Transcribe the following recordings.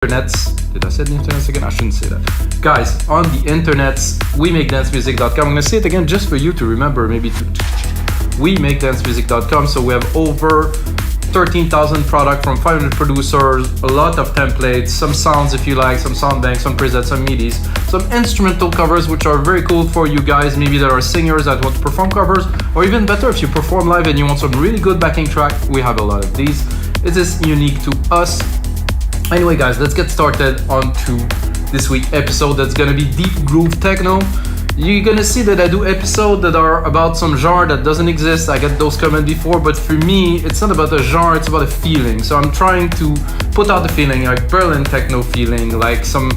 internets. Did I say the internets again? I shouldn't say that. Guys, on the internets, WeMakeDanceMusic.com. I'm gonna say it again just for you to remember, maybe to WeMakeDanceMusic.com. So we have over 13,000 products from 500 producers, a lot of templates, some sounds if you like, some sound banks, some presets, some MIDIs, some instrumental covers which are very cool for you guys, maybe that are singers that want to perform covers, or even better if you perform live and you want some really good backing track, we have a lot of these. It is unique to us. Anyway guys, let's get started on to this week's episode that's gonna be deep groove techno. You're gonna see that I do episodes that are about some genre that doesn't exist. I get those comments before, but for me, it's not about a genre, it's about a feeling. So I'm trying to put out the feeling, like Berlin techno feeling, like some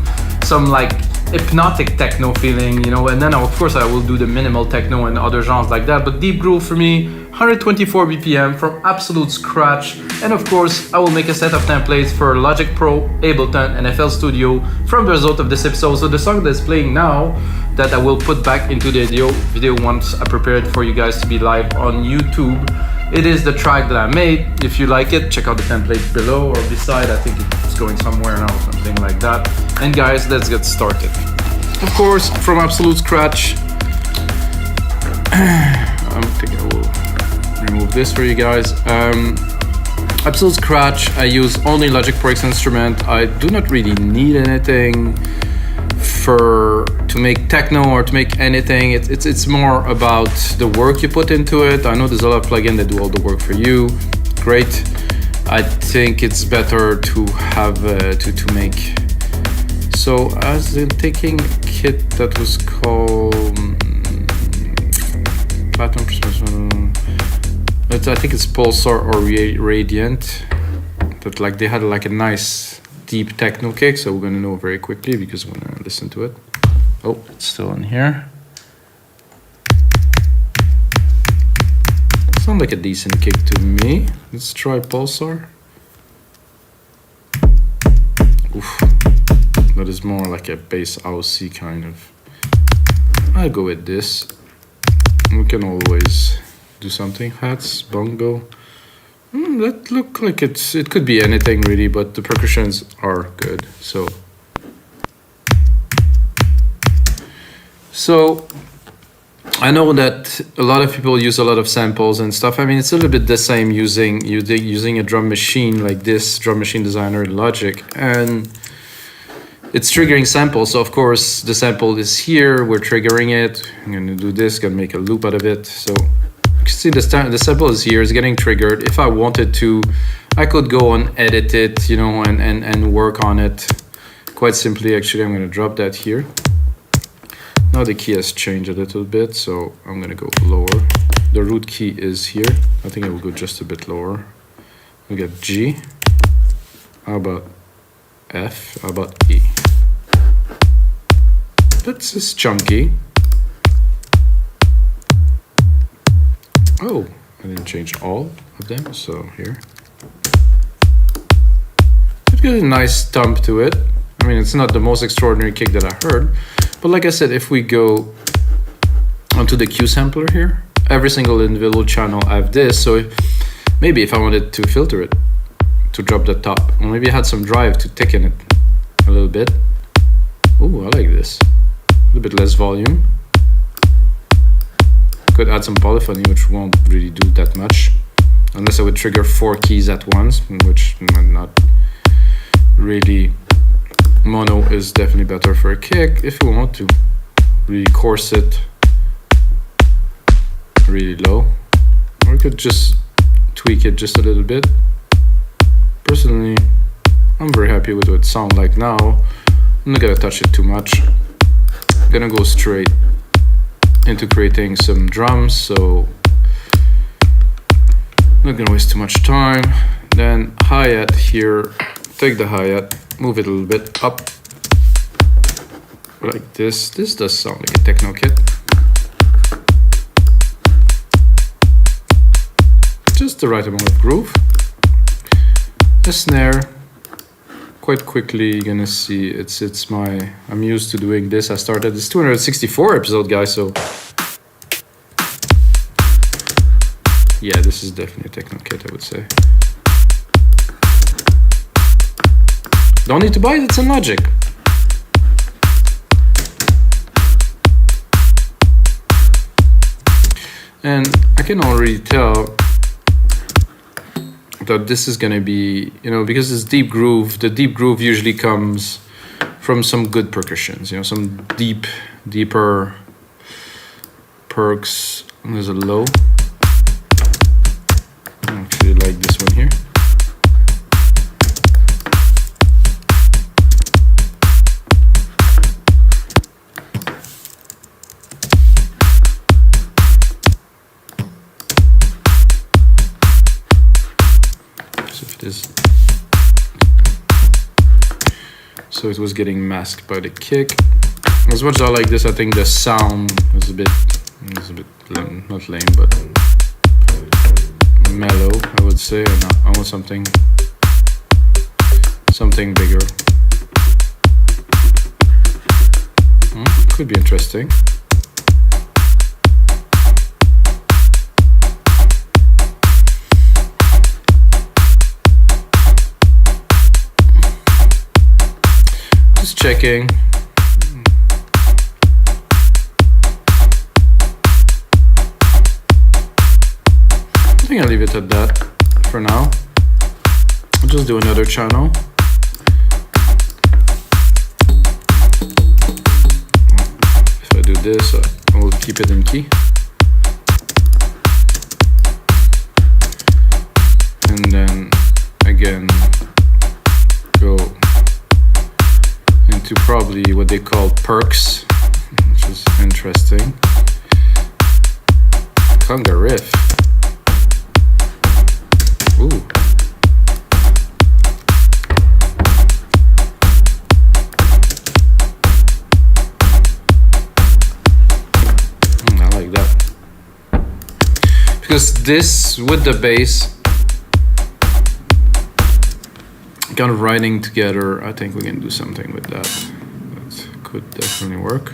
like hypnotic techno feeling, you know, and then of course I will do the minimal techno and other genres like that. But deep groove for me, 124 BPM from absolute scratch. And of course, I will make a set of templates for Logic Pro, Ableton and FL Studio from the result of this episode. So the song that's playing now, that I will put back into the video once I prepare it for you guys to be live on YouTube. It is the track that I made. If you like it, check out the template below or beside. I think it's going somewhere now, something like that. And guys, let's get started. Of course, from absolute scratch, I think I will remove this for you guys. Absolute scratch, I use only Logic Pro X instrument. I do not really need anything to make techno or to make anything. It's more about the work you put into it. I know there's a lot of plugins that do all the work for you. Great. I think it's better to have to make. So as in taking a kit that was called Platinum, I think it's Pulsar or Radiant, that like they had like a nice deep techno kick, so we're gonna know very quickly because we're gonna listen to it. Oh, it's still in here. Sounds like a decent kick to me. Let's try Pulsar. Oof. That is more like a bass housey kind of. I'll go with this. We can always do something. Hats, bongo. That look like it could be anything really, but the percussions are good. So I know that a lot of people use a lot of samples and stuff. I mean, it's a little bit the same using a drum machine like this, Drum Machine Designer in Logic, and it's triggering samples. So of course the sample is here, we're triggering it. I'm gonna do this, gonna make a loop out of it. So you can see the sample is here, it's getting triggered. If I wanted to, I could go and edit it, you know, and work on it quite simply. Actually, I'm gonna drop that here. Now the key has changed a little bit, so I'm gonna go lower. The root key is here. I think I will go just a bit lower. We got G. How about F? How about E? That's just chunky. Oh, I didn't change all of them, so here. It's got a nice thump to it. I mean, it's not the most extraordinary kick that I heard, but like I said, if we go onto the Q sampler here, every single individual channel I have this, so maybe if I wanted to filter it, to drop the top, or maybe I had some drive to thicken it a little bit. Oh, I like this. A little bit less volume. Could add some polyphony, which won't really do that much, unless I would trigger 4 keys at once, which not really. Mono is definitely better for a kick if we want to really coarse it really low, or I could just tweak it just a little bit. Personally, I'm very happy with what it sounds like now. I'm not gonna touch it too much. I'm gonna go straight into creating some drums, so I'm not gonna waste too much time. Then hi-hat here, take the hi-hat, move it a little bit up like this. This does sound like a techno kit. Just the right amount of groove. A snare. Quite quickly you're gonna see I'm used to doing this. I started this 264 episode, guys, so yeah, this is definitely a techno kit, I would say. Don't need to buy it, it's in Logic. And I can already tell that this is gonna be, you know, because it's deep groove, the deep groove usually comes from some good percussions, you know, some deeper perks. There's a low. I actually like this one here. So it was getting masked by the kick. As much as I like this, I think the sound is a bit lame, not lame, but mellow, I would say. I want something bigger. Could be interesting. Just checking. I think I'll leave it at that for now. I'll just do another channel. If I do this, I will keep it in key. And then again, go into probably what they call perks, which is interesting. Conga riff. Ooh. I like that. Because this, with the bass, kind of riding together, I think we can do something with that. That could definitely work.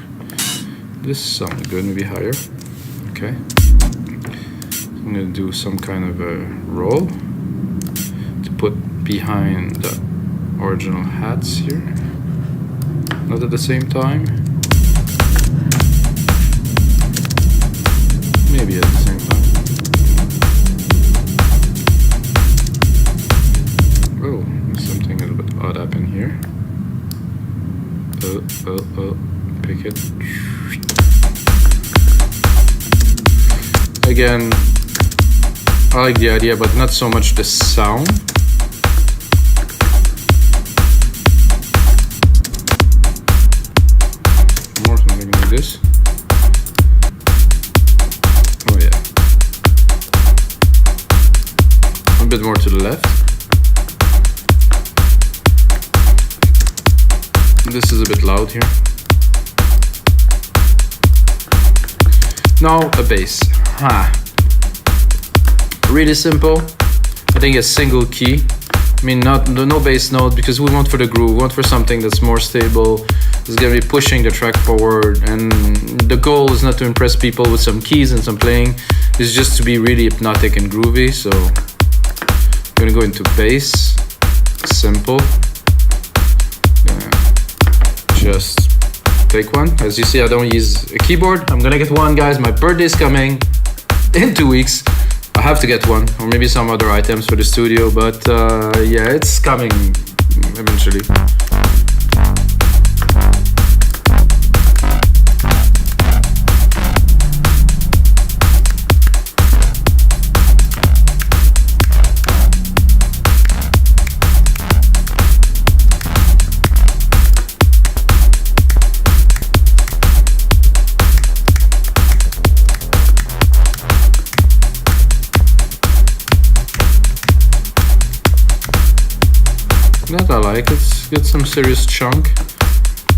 This sounds good, maybe higher. Okay. I'm gonna do some kind of a roll to put behind the original hats here. Not at the same time. Maybe at the same time. Oh, there's something a little bit odd up in here. Oh, pick it. Again, I like the idea, but not so much the sound. More something like this. Oh yeah. A bit more to the left. This is a bit loud here. Now a bass. Really simple. I think a single key. I mean, no bass note, because we want for the groove. We want for something that's more stable. It's gonna be pushing the track forward, and the goal is not to impress people with some keys and some playing. It's just to be really hypnotic and groovy. So I'm gonna go into bass. Simple. Just take one. As you see, I don't use a keyboard. I'm gonna get one, guys. My birthday's coming in 2 weeks. I have to get one, or maybe some other items for the studio, but yeah, it's coming eventually. That I like, it's got some serious chunk.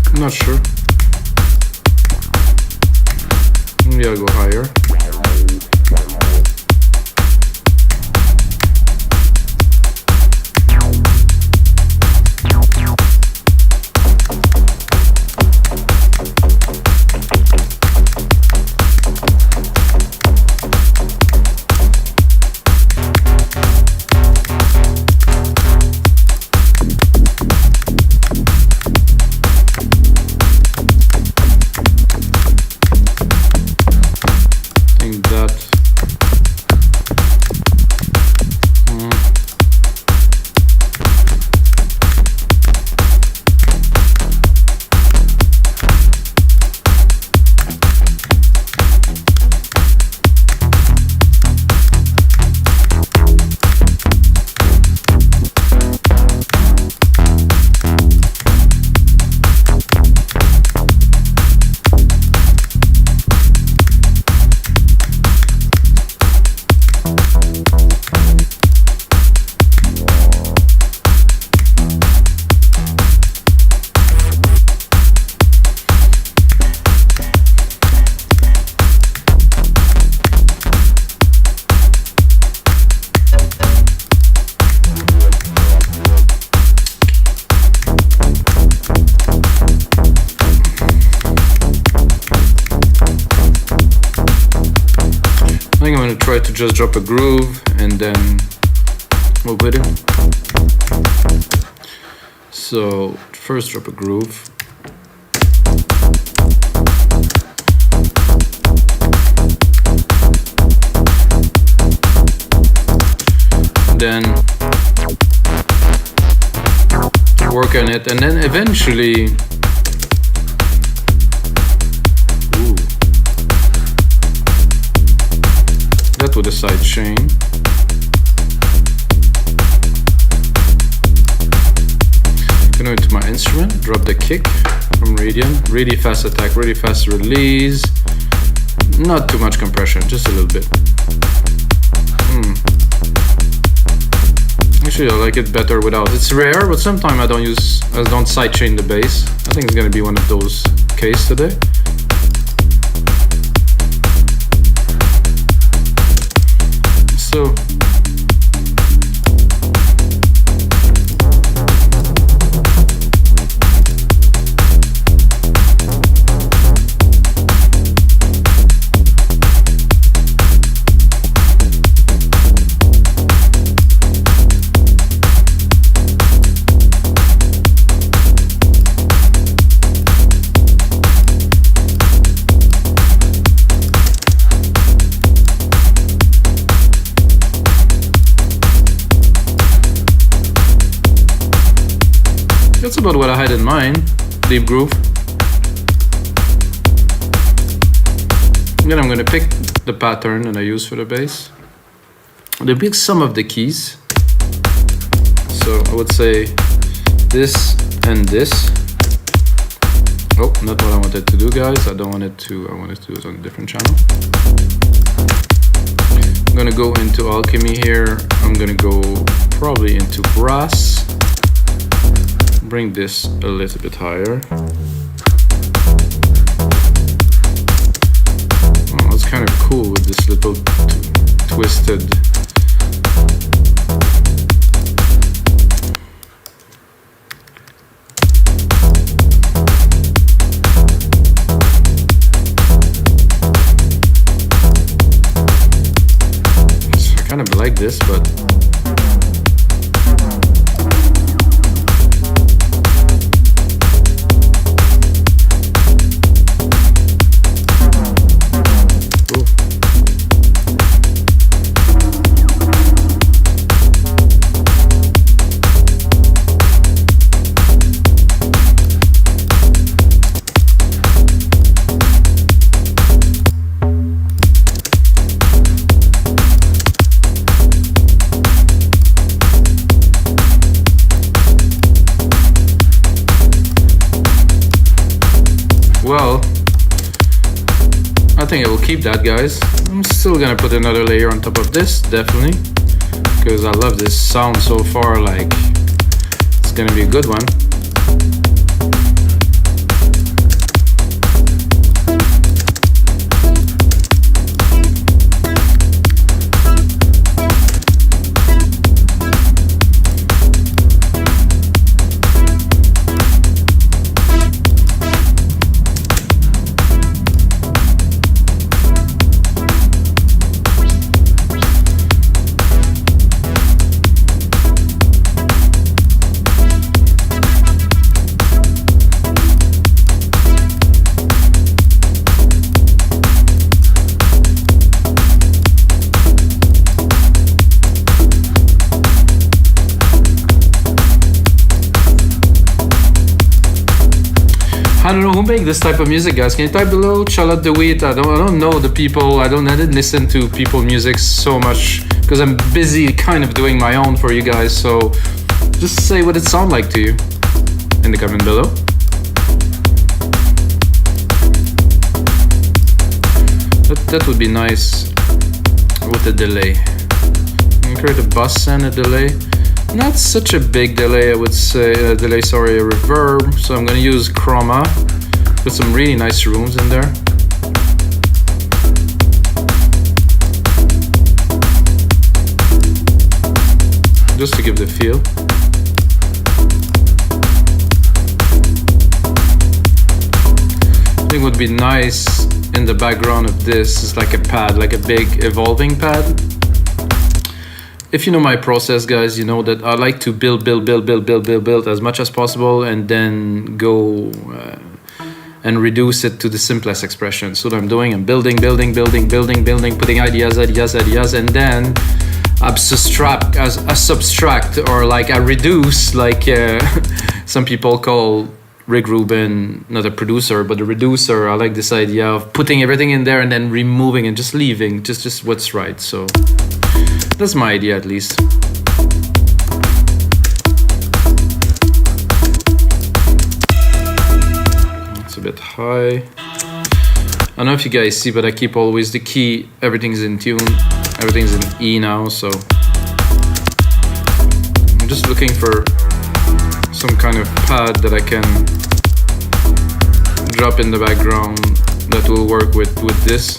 I'm not sure. Maybe I'll go higher. try to just drop a groove and then move with it. So first drop a groove. Then work on it, and then eventually that with a side chain. Go into my instrument, drop the kick from Radiant, really fast attack, really fast release, not too much compression, just a little bit. Actually, I like it better without. It's rare, but sometimes I don't sidechain the bass. I think it's gonna be one of those cases today. So that's about what I had in mind, deep groove. Then I'm gonna pick the pattern that I use for the bass. They pick some of the keys. So I would say this and this. Oh, not what I wanted to do, guys. I wanted to do it on a different channel. I'm gonna go into Alchemy here. I'm gonna go probably into brass. Bring this a little bit higher. Oh, that's kind of cool with this little twisted. I kind of like this, but well, I think I will keep that, guys. I'm still gonna put another layer on top of this, definitely, because I love this sound so far. Like, it's gonna be a good one. I don't know who make this type of music, guys. Can you type below? Charlotte DeWitt. I don't know the people. I didn't listen to people music so much because I'm busy kind of doing my own for you guys. So just say what it sounds like to you in the comment below. That would be nice with a delay. I'm gonna create a bus and a delay. Not such a big delay, I would say. A reverb. So I'm gonna use chroma. Put some really nice rooms in there. Just to give the feel. I think it would be nice in the background of this is like a pad, like a big evolving pad. If you know my process, guys, you know that I like to build as much as possible, and then go and reduce it to the simplest expression. So what I'm doing, I'm building, putting ideas, and then I subtract, or like I reduce, like some people call Rick Rubin, not a producer, but a reducer. I like this idea of putting everything in there and then removing and just leaving just what's right. So that's my idea, at least. It's a bit high. I don't know if you guys see, but I keep always the key, everything's in tune, everything's in E now, so I'm just looking for some kind of pad that I can drop in the background that will work with this.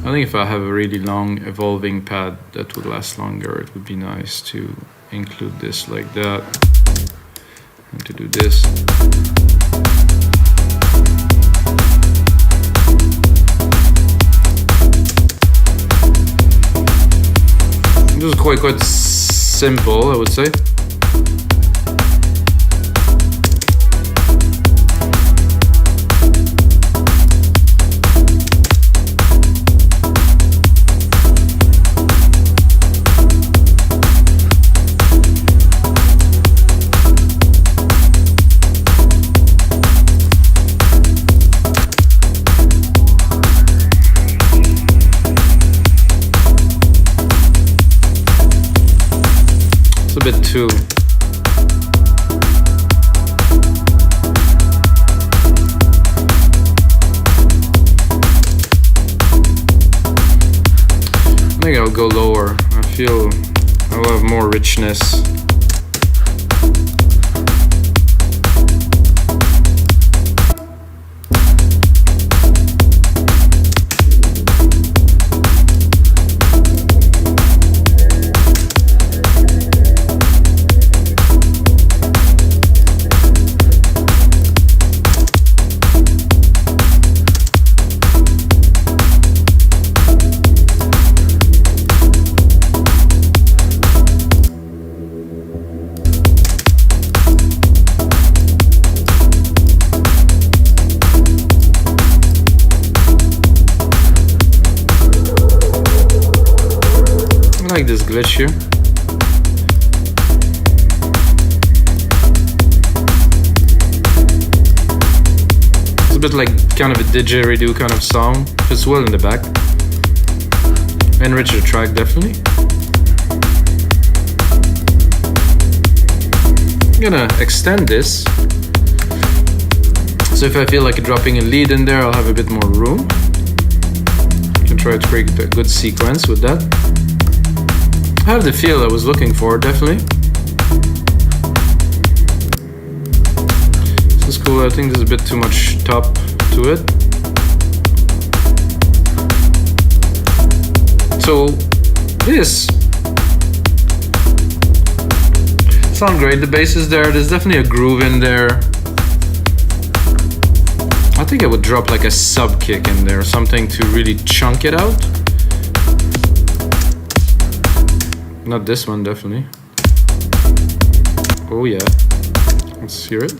I think if I have a really long evolving pad that would last longer, it would be nice to include this like that, and to do this. This is quite simple, I would say. A bit too. I think I'll go lower. I feel I'll have more richness. I like this glitch here. It's a bit like kind of a didgeridoo kind of sound. Fits well in the back. Enrich the track, definitely. I'm gonna extend this. So if I feel like dropping a lead in there, I'll have a bit more room. I can try to create a good sequence with that. I have the feel I was looking for, definitely. This is cool. I think there's a bit too much top to it. So this sounds great. The bass is there. There's definitely a groove in there. I think I would drop like a sub kick in there, something to really chunk it out. Not this one, definitely. Oh yeah. Let's hear it.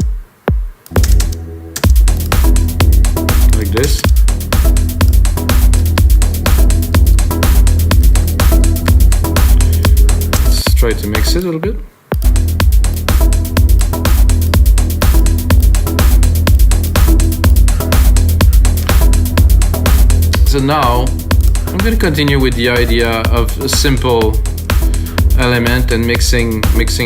Like this. Let's try to mix it a little bit. So now, I'm going to continue with the idea of a simple element and mixing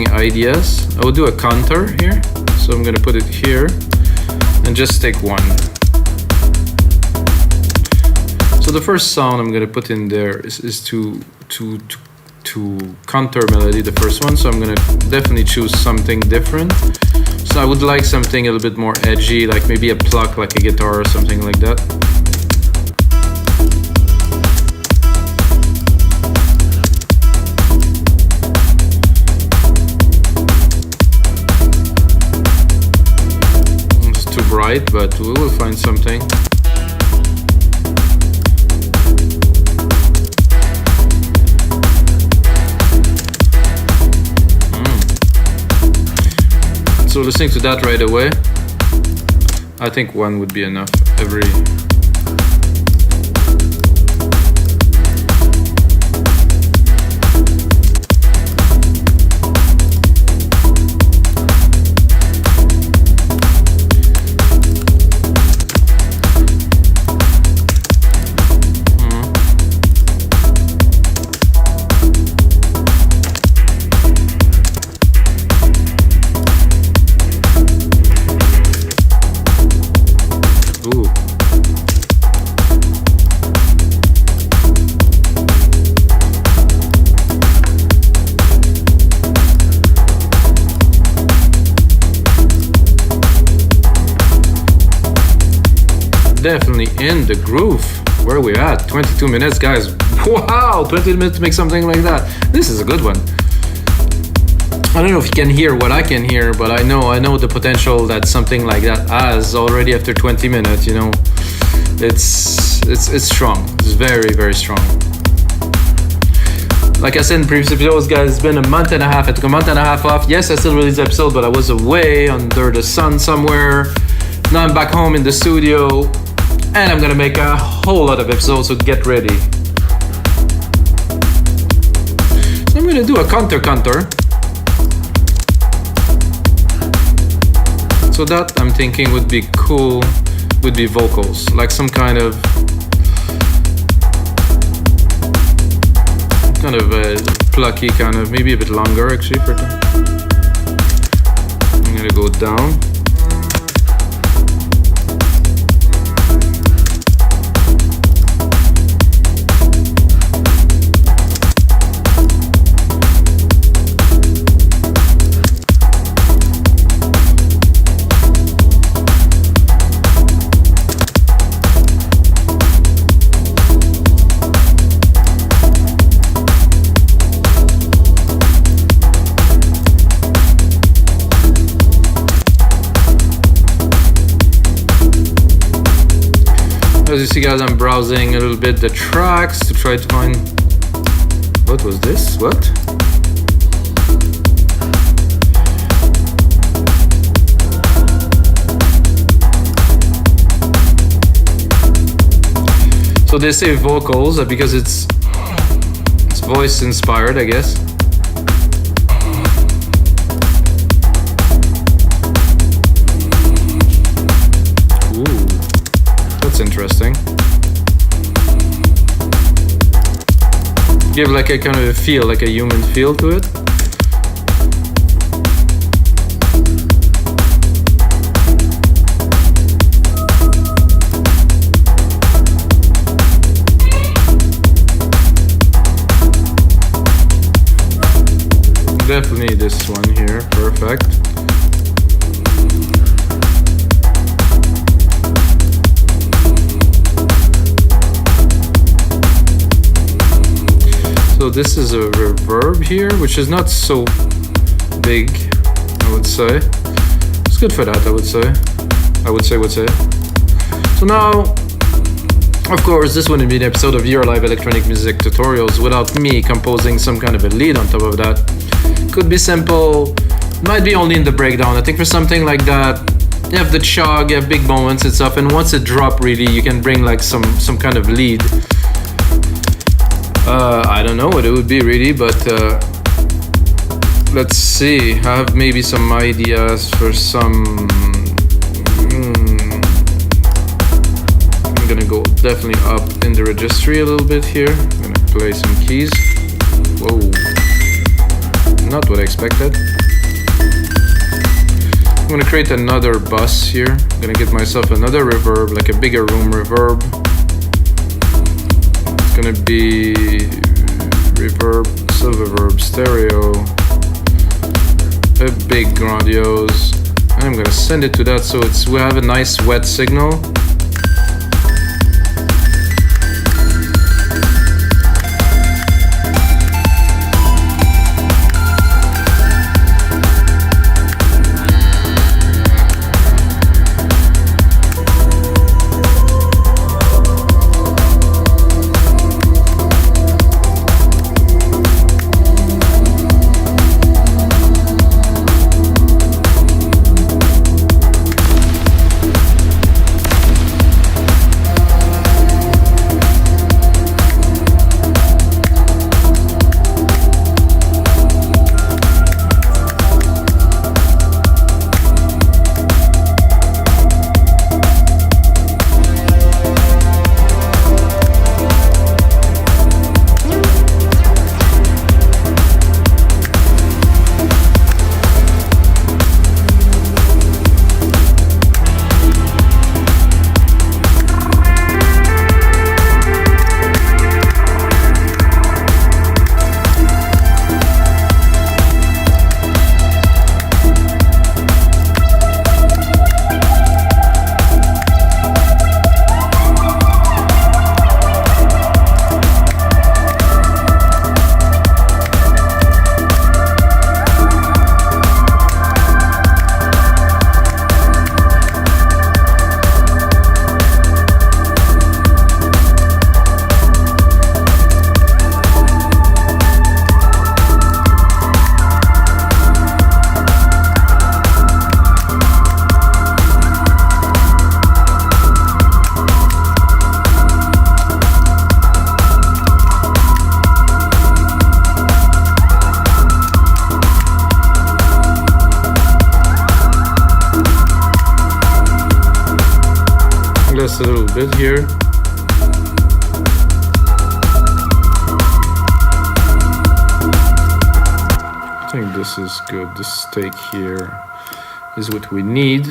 ideas. I will do a contour here, so I'm going to put it here and just take one. So the first sound I'm going to put in there is to contour melody, the first one. So I'm going to definitely choose something different. So I would like something a little bit more edgy, like maybe a pluck, like a guitar or something like that. right, but we will find something. So listening to that right away, I think one would be enough every. Definitely in the groove. Where are we at? 22 minutes, guys. Wow, 20 minutes to make something like that. This is a good one. I don't know if you can hear what I can hear, but I know the potential that something like that has already after 20 minutes, you know. It's strong. It's very, very strong. Like I said in previous episodes, guys, it's been a month and a half. I took a month and a half off. Yes, I still released the episode, but I was away under the sun somewhere. Now I'm back home in the studio. And I'm gonna make a whole lot of episodes, so get ready. So I'm gonna do a counter. So that I'm thinking would be cool, would be vocals, like some kind of plucky kind of, maybe a bit longer actually for that. I'm gonna go down. As you see, guys, I'm browsing a little bit the tracks to try to find. What was this? What? So they say vocals because it's voice inspired, I guess. That's interesting. Give like a kind of a feel, like a human feel to it. Definitely this one here, perfect. So this is a reverb here, which is not so big, I would say. It's good for that, I would say. So now, of course, this wouldn't be an episode of your live electronic music tutorials without me composing some kind of a lead on top of that. Could be simple, might be only in the breakdown. I think for something like that, you have the chug, you have big moments and stuff, and once it drop really, you can bring like some kind of lead. I don't know what it would be really, but let's see. I have maybe some ideas for some. I'm gonna go definitely up in the registry a little bit here. I'm gonna play some keys. Whoa, not what I expected. I'm gonna create another bus here. I'm gonna get myself another reverb, like a bigger room reverb. Gonna be reverb, silververb, stereo, a big grandiose, and I'm gonna send it to that so we have a nice wet signal. just a little bit here. I think this is good. This stake here is what we need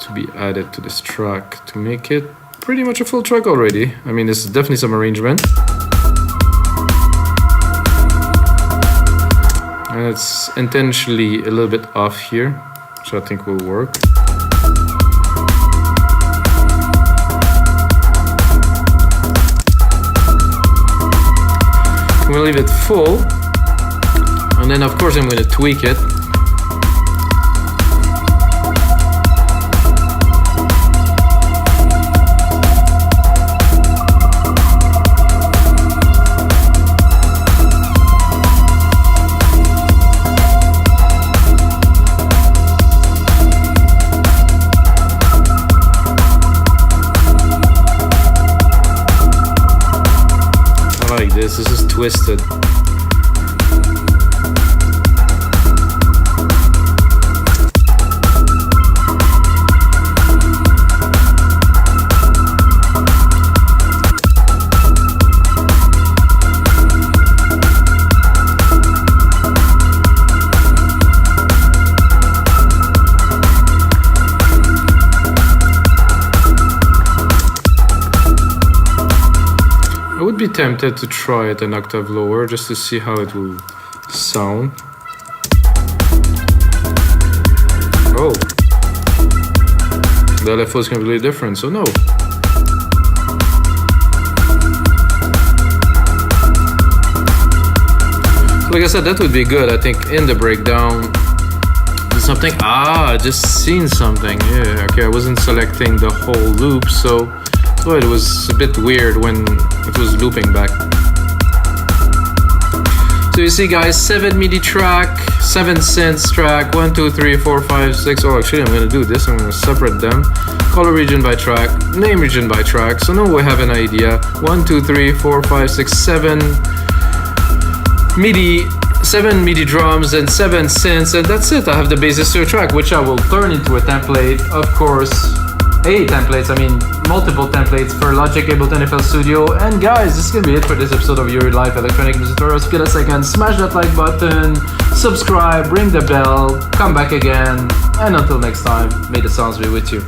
to be added to this track to make it pretty much a full track already. I mean, this is definitely some arrangement. And it's intentionally a little bit off here, which I think will work. We'll leave it full. And then of course I'm going to tweak it. This is twisted. I would be tempted to try it an octave lower just to see how it will sound. Oh, the LFO is completely different, so no. Like I said, that would be good. I think in the breakdown, something. I just seen something. Yeah, okay. I wasn't selecting the whole loop, so it was a bit weird when it was looping back. So you see guys, 7 MIDI track, 7 synths track, 1, 2, 3, 4, 5, 6. Oh, actually I'm gonna do this. I'm gonna separate them. Color region by track, name region by track. So now we have an idea. 1, 2, 3, 4, 5, 6, 7 MIDI, 7 MIDI drums and 7 synths, and that's it. I have the basis to a track, which I will turn into a template, of course. Multiple templates for Logic, Ableton, FL Studio. And guys, this is gonna be it for this episode of your live electronic music tutorials. If you get a second, smash that like button, subscribe, ring the bell, come back again, and until next time, may the sounds be with you.